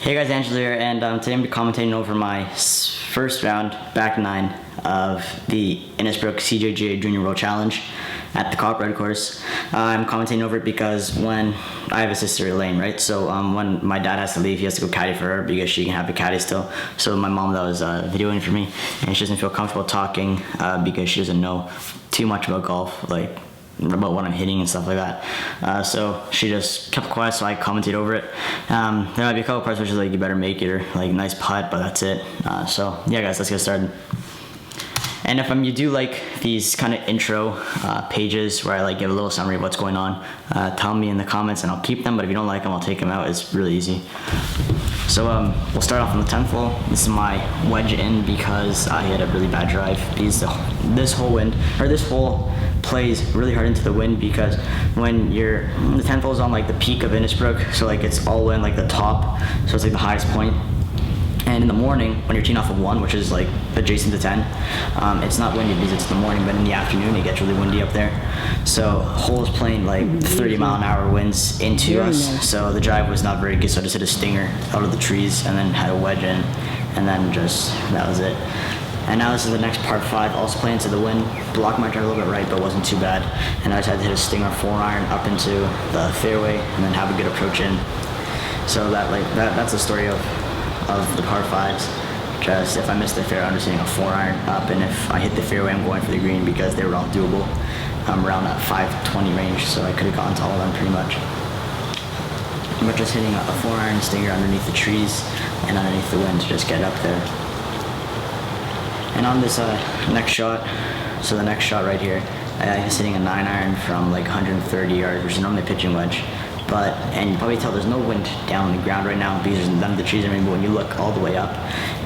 Hey guys, Angelo here, and today I'm going to be commentating over my first round, back nine, of the Innisbrook CJGA Junior World Challenge at the Copperhead course. I'm commentating over it because when I have a sister, Elaine, right? So when my dad has to leave, he has to go caddy for her because she can have a caddy still. So my mom, that was videoing for me, and she doesn't feel comfortable talking because she doesn't know too much about golf, like about what I'm hitting and stuff like that. So she just kept quiet, so I commented over it. There might be a couple parts which is like, you better make it, or like nice putt, but that's it. So yeah guys, let's get started. And if you do like these kind of intro pages where I like give a little summary of what's going on, tell me in the comments and I'll keep them, but if you don't like them, I'll take them out. It's really easy. So we'll start off on the 10th hole. This is my wedge in because I hit a really bad drive. This hole plays really hard into the wind because when the 10th hole is on like the peak of Innisbrook, so like it's all in like the top, so it's like the highest point. And in the morning, when you're teeing off of 1, which is like adjacent to 10, it's not windy because it's the morning, but in the afternoon it gets really windy up there. So hole is playing like 30-mile-an-hour winds into us, so the drive was not very good, so I just hit a stinger out of the trees and then had a wedge in, and then that was it. And now this is the next par 5, also playing into the wind, blocked my drive a little bit right, but wasn't too bad. And I just had to hit a stinger 4-iron up into the fairway and then have a good approach in. So that's the story of the par 5s. Just if I miss the fairway, I'm just hitting a 4-iron up, and if I hit the fairway, I'm going for the green because they were all doable. I'm around that 520 range, so I could have gone to all of them pretty much. But just hitting a 4-iron stinger underneath the trees and underneath the wind to just get up there. And on this next shot, so the next shot right here, I was hitting a 9-iron from like 130 yards, which is normally a pitching wedge. And you probably tell there's no wind down on the ground right now because none of the trees are moving, but when you look all the way up,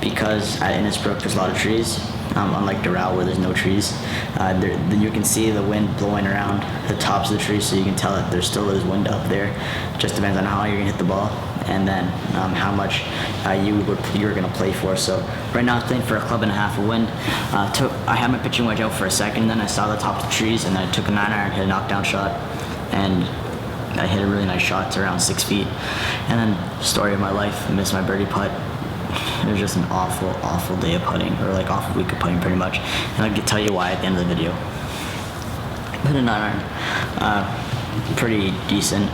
because at Innisbrook there's a lot of trees, unlike Doral where there's no trees, you can see the wind blowing around the tops of the trees, so you can tell that there still is wind up there. Just depends on how you're going to hit the ball and then how much you're going to play for. So right now I was playing for a club and a half of wind. I had my pitching wedge out for a second, and then I saw the top of the trees, and then I took a 9-iron, hit a knockdown shot, and I hit a really nice shot to around 6 feet. And then, story of my life, missed my birdie putt. It was just an awful, awful day of putting, or like awful week of putting pretty much. And I can tell you why at the end of the video. Hit a 9-iron, pretty decent.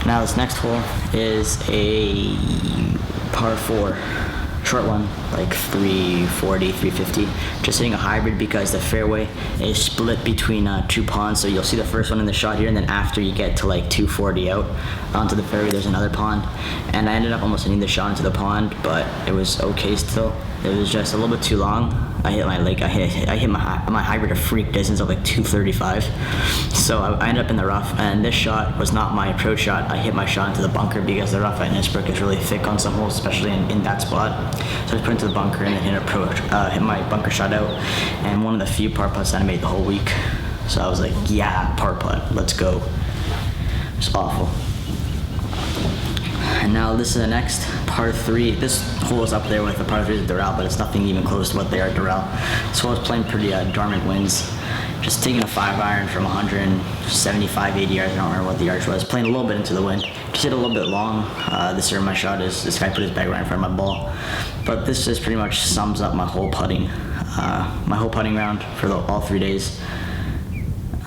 Now this next hole is a par 4. Short one, like 340, 350. Just hitting a hybrid because the fairway is split between 2 ponds. So you'll see the first one in the shot here, and then after you get to like 240 out onto the fairway, there's another pond. And I ended up almost hitting the shot into the pond, but it was okay still. It was just a little bit too long. I hit my hybrid a freak distance of like 235. So I ended up in the rough, and this shot was not my approach shot. I hit my shot into the bunker because the rough at Innisbrook is really thick on some holes, especially in that spot. So I just put it into the bunker and then hit my bunker shot out, and one of the few par putts that I made the whole week. So I was like, yeah, par putt, let's go. It's awful. And now this is the next par 3. This hole is up there with the par 3s at Doral, but it's nothing even close to what they are at Doral. This hole is playing pretty dormant winds. Just taking a 5-iron from 175, 80 yards. I don't remember what the yardage was. Playing a little bit into the wind. Just hit a little bit long. This year my shot is, this guy put his bag right in front of my ball. But this just pretty much sums up my whole putting. My whole putting round for all 3 days.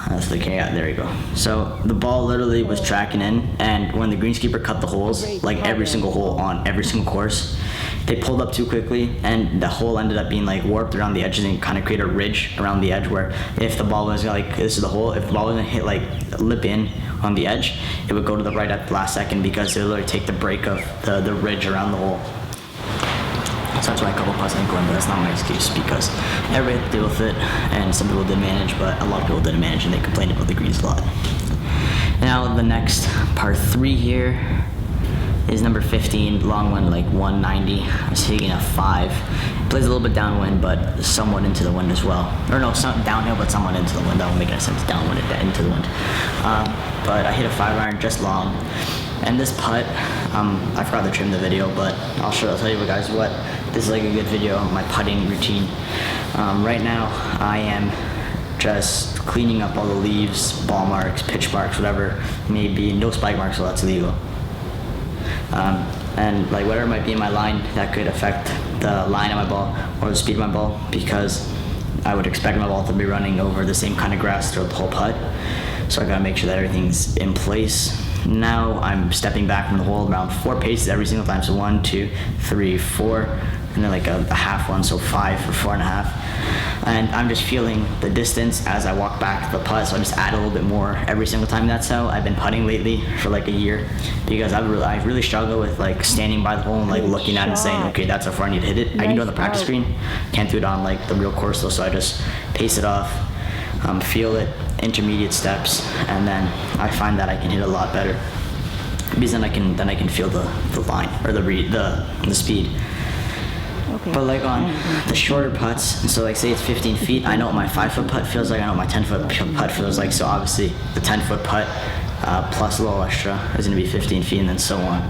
That's the okay, yeah, there you go. So the ball literally was tracking in, and when the greenskeeper cut the holes, like every single hole on every single course, they pulled up too quickly, and the hole ended up being like warped around the edges and kind of create a ridge around the edge where if the ball was like, this is the hole, if the ball was gonna hit like lip in on the edge, it would go to the right at the last second because it would literally take the break of the ridge around the hole. So that's why a couple putts didn't go in, but that's not my excuse because everybody had to deal with it, and some people did manage, but a lot of people didn't manage, and they complained about the greens a lot. Now the next par 3 here is number 15, long one, like 190. I was hitting a 5. It plays a little bit downwind, but somewhat into the wind as well. Or no, downhill, but somewhat into the wind. That won't make any sense, downwind and into the wind. But I hit a 5-iron just long. And this putt, I forgot to trim the video, but I'll tell you guys what. This is like a good video of my putting routine. Right now, I am just cleaning up all the leaves, ball marks, pitch marks, whatever may be. No spike marks, so that's illegal. And like whatever might be in my line that could affect the line of my ball or the speed of my ball, because I would expect my ball to be running over the same kind of grass throughout the whole putt. So I gotta make sure that everything's in place. Now I'm stepping back from the hole around 4 paces every single time. So 1, 2, 3, 4, and then like a half one, so 5 for 4.5. And I'm just feeling the distance as I walk back to the putt, so I just add a little bit more every single time. That's how I've been putting lately for like a year, because I really struggle with like standing by the hole and like looking at it and saying, okay, that's how far I need to hit it. I can do it on the practice green, can't do it on like the real course though, so I just pace it off, feel it, intermediate steps, and then I find that I can hit a lot better, because then I can feel the line or the speed. Okay. But like on the shorter putts, so like say it's 15 feet, I know what my 5-foot putt feels like, I know what my 10-foot putt feels like, so obviously the 10-foot putt plus a little extra is going to be 15 feet, and then so on.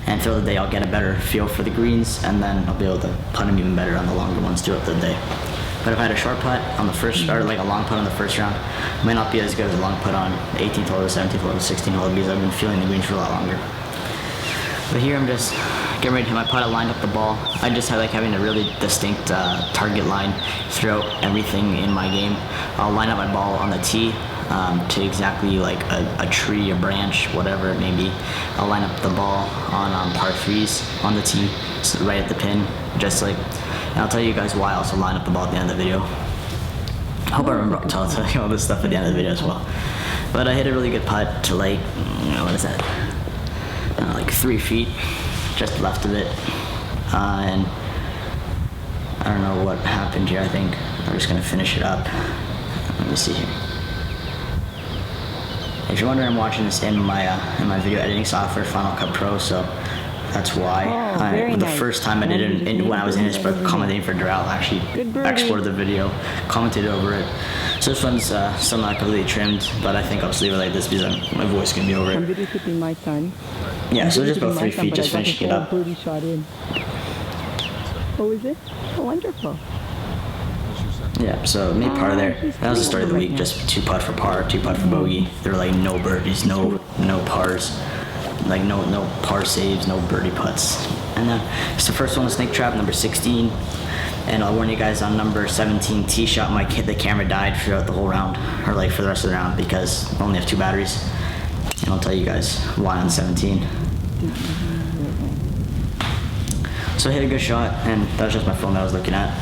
And throughout the day I'll get a better feel for the greens, and then I'll be able to putt them even better on the longer ones throughout the day. But if I had a short putt on the first, or like a long putt on the first round, it might not be as good as a long putt on the 18th hole or 17th hole or 16th hole, because I've been feeling the greens for a lot longer. But here I'm just getting ready to hit my putt. I lined up the ball. I just like having a really distinct target line throughout everything in my game. I'll line up my ball on the tee to exactly like a tree, a branch, whatever it may be. I'll line up the ball on par 3s on the tee, so right at the pin, just like, and I'll tell you guys why I also line up the ball at the end of the video. I hope I remember to tell you all this stuff at the end of the video as well. But I hit a really good putt to like, what is that? Like 3 feet, just left of it, and I don't know what happened here. I think I'm just gonna finish it up. Let me see here. If you're wondering, I'm watching this in my video editing software, Final Cut Pro, so that's why. The first time I did it when I was in Innsbruck commentating for Doral, I actually exported the video, commented over it. So this one's still not completely trimmed, but I think I'll just leave it like this because my voice can be over I'm it. videotaping my son. Yeah, so just about 3 feet, just finishing it up. Birdie shot in. Oh, is it? Oh, wonderful. Yeah, so made par there. That was the story of the week. Just 2 putt for par, 2 putt for bogey. There were like no birdies, no pars, like no par saves, no birdie putts. And then it's the first one, the snake trap, number 16. And I'll warn you guys, on number 17 tee shot, the camera died throughout the whole round, or like for the rest of the round, because I only have 2 batteries. And I'll tell you guys why on 17. So I hit a good shot, and that was just my phone that I was looking at.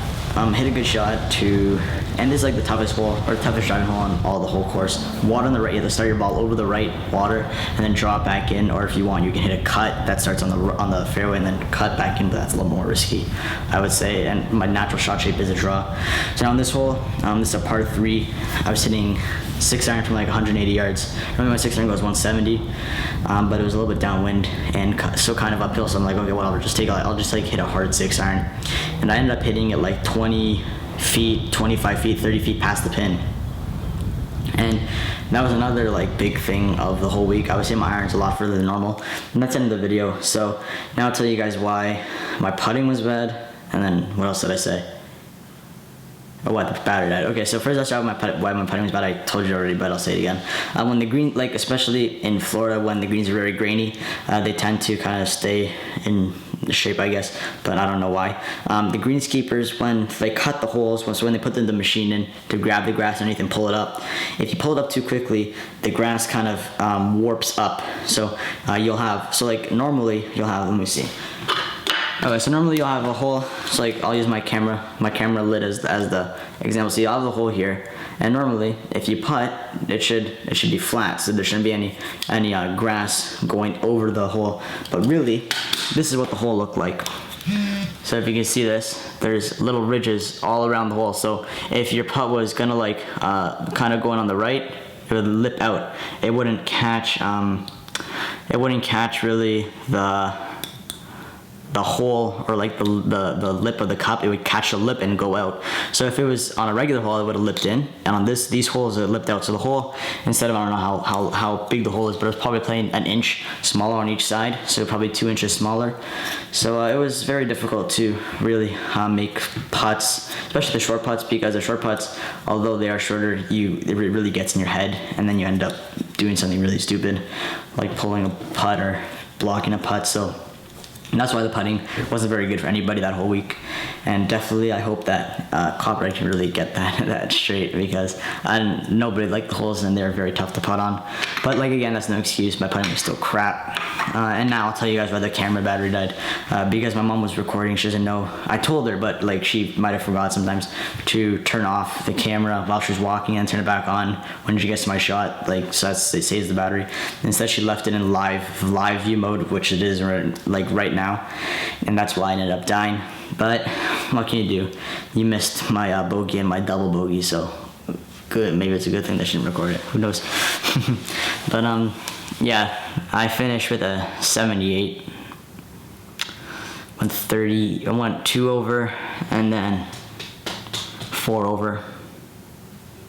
Hit a good shot to, and this is like the toughest hole, or toughest driving hole on all the whole course. Water on the right, you have to start your ball over the right water, and then draw it back in, or if you want, you can hit a cut that starts on the fairway and then cut back in, but that's a little more risky, I would say, and my natural shot shape is a draw. So now on this hole, this is a par 3, I was hitting 6 iron from like 180 yards. Normally my 6 iron goes 170, but it was a little bit downwind and so kind of uphill, so I'm like, okay, whatever, I'll just like hit a hard 6 iron. And I ended up hitting it like 20 feet, 25 feet, 30 feet past the pin. And that was another like big thing of the whole week. I was hitting my irons a lot further than normal, and that's the end of the video. So now I'll tell you guys why my putting was bad, and then what else did I say? Oh, what, the battery died. Okay, so first I'll start with why my putting was bad. I told you already, but I'll say it again. When the green, like especially in Florida, when the greens are very grainy, they tend to kind of stay in the shape, I guess, but I don't know why. The greenskeepers, when they cut the holes, so when they put the machine in to grab the grass underneath and pull it up, if you pull it up too quickly, the grass kind of warps up. So normally you'll have, let me see. Okay, so normally you'll have a hole, so like I'll use my camera lid as the example. So you'll have the hole here, and normally if you putt, it should be flat, so there shouldn't be any grass going over the hole. But really, this is what the hole looked like. So if you can see this, there's little ridges all around the hole. So if your putt was gonna like kind of going on the right, it would lip out. It wouldn't catch really the hole or like the lip of the cup, it would catch the lip and go out. So if it was on a regular hole, it would have lipped in, and on these holes it lipped out. So the hole, instead of, I don't know how big the hole is, but it was probably playing an inch smaller on each side, so probably 2 inches smaller. So it was very difficult to really make putts, especially the short putts, because the short putts, although they are shorter, it really gets in your head, and then you end up doing something really stupid, like pulling a putt or blocking a putt. So and that's why the putting wasn't very good for anybody that whole week. And definitely, I hope that Copyright can really get that straight, because nobody liked the holes and they're very tough to putt on. But like again, that's no excuse. My putting was still crap. And now I'll tell you guys why the camera battery died. Because my mom was recording, she doesn't know. I told her, but like she might have forgot sometimes to turn off the camera while she was walking and turn it back on when she gets to my shot. Like, so it saves the battery. Instead, she left it in live view mode, which it is right now, and that's why I ended up dying. But what can you do? You missed my bogey and my double bogey, so good. Maybe it's a good thing that she didn't record it. Who knows? But yeah, I finished with a 78. Went 30. I went 2 over and then 4 over.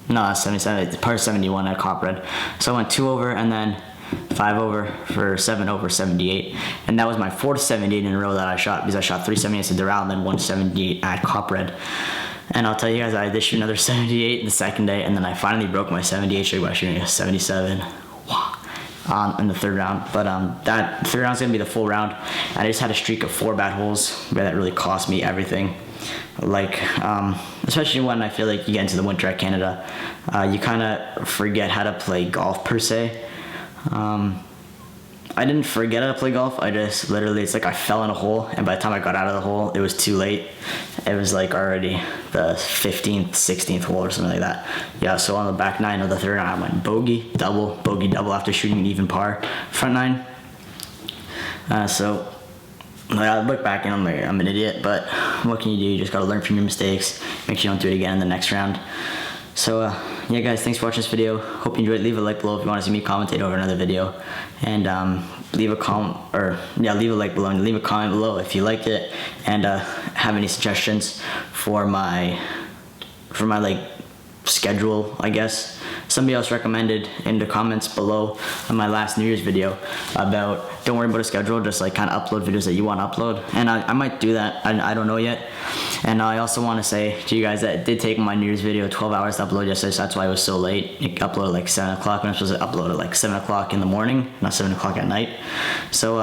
No, that's 77. It's part 71 at Copred. So I went 2 over and then 5 over for 7 over 78, and that was my 4th 78 in a row that I shot, because I shot 3 78s at Doral and then 1 78 at Copred. And I'll tell you guys, I did shoot another 78 the second day, and then I finally broke my 78 streak by shooting a 77 in the 3rd round. But that 3rd round's gonna be the full round, and I just had a streak of 4 bad holes that really cost me everything. Like especially when I feel like you get into the winter at Canada, you kind of forget how to play golf per se. I didn't forget how to play golf. I just literally, it's like I fell in a hole, and by the time I got out of the hole, it was too late. It was like already the 15th, 16th hole or something like that. Yeah, so on the back 9 of the 3rd round, I went bogey, double after shooting an even par front 9. So I look back and I'm an idiot, but what can you do? You just gotta learn from your mistakes. Make sure you don't do it again in the next round. So yeah guys, thanks for watching this video. Hope you enjoyed. Leave a like below if you want to see me commentate over another video, and leave a like below and leave a comment below if you liked it, and have any suggestions for my like schedule, I guess. Somebody else recommended in the comments below on my last New Year's video about don't worry about a schedule, just like kind of upload videos that you want to upload, and I might do that. I don't know yet. And I also want to say to you guys that it did take my New Year's video 12 hours to upload yesterday, so that's why it was so late. It uploaded like 7 o'clock when I'm supposed to upload at like 7 o'clock in the morning, not 7 o'clock at night. So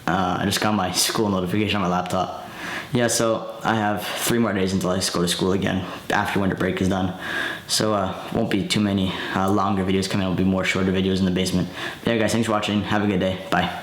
I just got my school notification on my laptop. Yeah, so I have 3 more days until I go to school again after winter break is done. So won't be too many longer videos coming out. Will be more shorter videos in the basement. But yeah guys, thanks for watching. Have a good day. Bye.